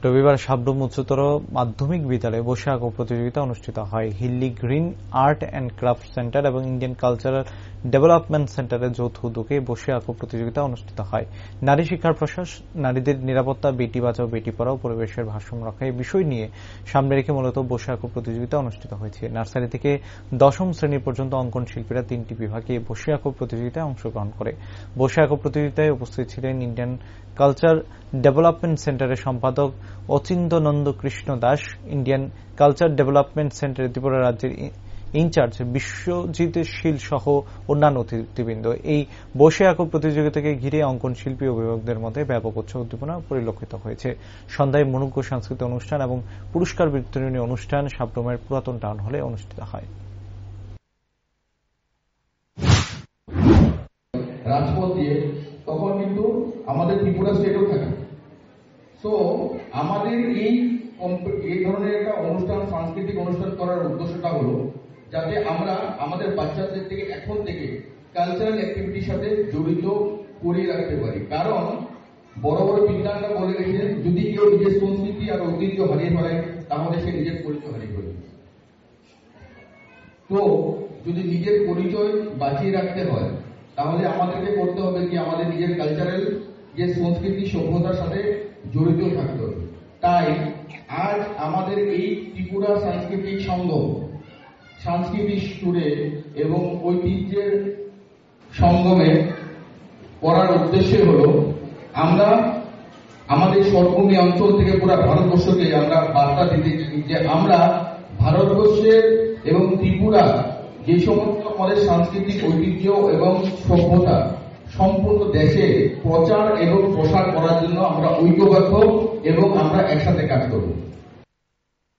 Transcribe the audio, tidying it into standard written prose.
রবিবার সাবরুম উচ্চতর মাধ্যমিক বিদ্যালয়ে বসে আঁকো প্রতিযোগিতা অনুষ্ঠিত হয়। Hilli green art and craft centre এবং ইন্ডিয়ান কালচারাল ডেভেলপমেন্ট সেন্টারের যৌথ উদ্যোগে বসে আঁকো প্রতিযোগিতা অনুষ্ঠিত হয়। নারী শিক্ষার প্রসার, নারীদের নিরাপত্তা, বেটি বাঁচাও বেটি পড়াও, পরিবেশের ভারসাম্য রক্ষা এই বিষয় নিয়ে সামনে রেখে মূলত বসে আঁকো প্রতিযোগিতা অনুষ্ঠিত হয়েছে। নার্সারি থেকে দশম শ্রেণী পর্যন্ত অঙ্কন শিল্পীরা 3টি বিভাগে বসে আঁকো প্রতিযোগিতায় অংশগ্রহণ করে। বসে আঁকো প্রতিযোগিতায় উপস্থিত ছিলেন ইন্ডিয়ান কালচার ডেভেলপমেন্ট সেন্টারের সম্পাদক Achintyananda Krishna Das, Indian culture development সেন্টারের ত্রিপুরা রাজ্যের ইনচার্জ বিশ্বজিৎ শীল সহ অন্যান্য অতিথিবৃন্দ। এই বসে আঁকো প্রতিযোগিতাকে ঘিরে অঙ্কন শিল্পী অভিভাবকদের মধ্যে ব্যাপক উৎসাহ উদ্দীপনা পরিলক্ষিত হয়েছে। সন্ধ্যায় মনোজ্ঞ সাংস্কৃতিক অনুষ্ঠান এবং পুরস্কার বিতরণী অনুষ্ঠান সাবরুমের পুরাতন টাউন হলে অনুষ্ঠিত হয়। রাজপথ দিয়ে তখন কিন্তু আমাদের ত্রিপুরা স্টেটও থাকে। সো আমাদের এই ধরনের একটা অনুষ্ঠান, সাংস্কৃতিক অনুষ্ঠান করার উদ্দেশ্যটা হলো যাতে আমরা আমাদের বাচ্চাদের থেকে এখন থেকে কালচারাল অ্যাক্টিভিটির সাথে জড়িত করিয়ে রাখতে পারি। কারণ বড় বড় বিজ্ঞানরা বলে গেছেন, যদি কেউ নিজের সংস্কৃতি আর ঐতিহ্য হারিয়ে ফেলে তাহলে সে নিজের পরিচয় হারিয়ে ফেলে। তো যদি নিজের পরিচয় বাঁচিয়ে রাখতে হয় তাহলে আমাদেরকে করতে হবে কি আমাদের নিজের কালচারাল যে সংস্কৃতি সভ্যতার সাথে জড়িত থাকতে হবে। তাই আজ আমাদের এই ত্রিপুরা সাংস্কৃতিক সংঘ সাংস্কৃতিক সুরে এবং ঐতিহ্যের সঙ্গমে করার উদ্দেশ্য হলো আমরা আমাদের সর্বভূমি অঞ্চল থেকে পুরো ভারতবর্ষকে আমরা বার্তা দিতে চাই যে আমরা ভারতবর্ষের এবং ত্রিপুরা যে সমস্ত আমাদের সাংস্কৃতিক ঐতিহ্য এবং সভ্যতা সম্পূর্ণ দেশে প্রচার এবং প্রসার করার জন্য আমরা ঐক্যবদ্ধ এবং